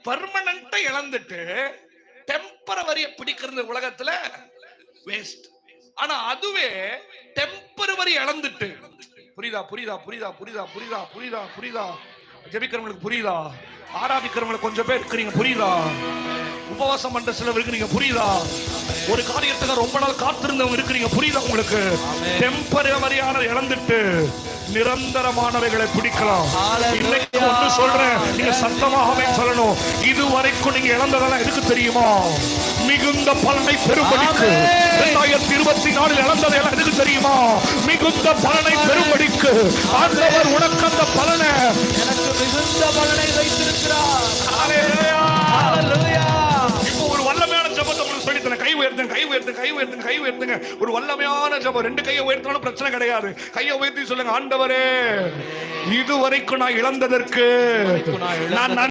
பெர்மனண்டா இழந்துட்டு டெம்பரவரிய பிடிக்கிறது உலகத்துல வேஸ்ட். ஆனா அதுவே டெம்பரவரி இழந்துட்டு, புரியுதா புரியுதா புரியுதா புரியுதா புரியுதா புரியுதா புரியுதா? ஜெபிக்கிறவங்களுக்கு புரியுதா? ஆராதிக்கிறவங்களுக்கு கொஞ்சம் பேர் இருக்கிறீங்க, புரியுதா? உபவாசம் பண்ற சிலர் இருக்கிறீங்க, புரியுதா? ஒரு காரியத்துக்கு ரொம்ப நாள் காத்திருந்தவங்க இருக்கிறீங்க, புரியுதா உங்களுக்கு? டெம்பரவரியான இழந்துட்டு நிரந்தரமானவைகளை பிடிக்கலாம். இன்னைக்கு ஒன்று சொல்றேன், நீங்க சத்தமாகவே சொல்லணும். இதுவரைக்கும் நீங்க இழந்ததெல்லாம் எதுக்கு தெரியுமா? மிகுந்த பலனை பெறும்படிக்கு. 2024 இழந்ததெல்லாம் எதுக்கு தெரியுமா? மிகுந்த பலனை பெறும்படிக்கு ஆண்டவர் உனக்கு அந்த பலனை, எனக்கு மிகுந்த பலனை வைத்திருக்கிறார். ஹalleluya. ஹalleluya. இப்போ ஒரு வல்லமையான ஜெபத்தை உங்களுக்கு சொல்லி தரேன். கை உயர்த்துங்க, கை உயர்த்துங்க, கை உயர்த்துங்க, கை உயர்த்துங்க. ஒரு வல்லமையான ஜெபம். 2 கையை உயர்த்தினாலும் பிரச்சனை கிடையாது. கையை உயர்த்தி சொல்லுங்க, ஆண்டவரே, இதுவரைக்கும் நான் இழந்ததற்கு நான்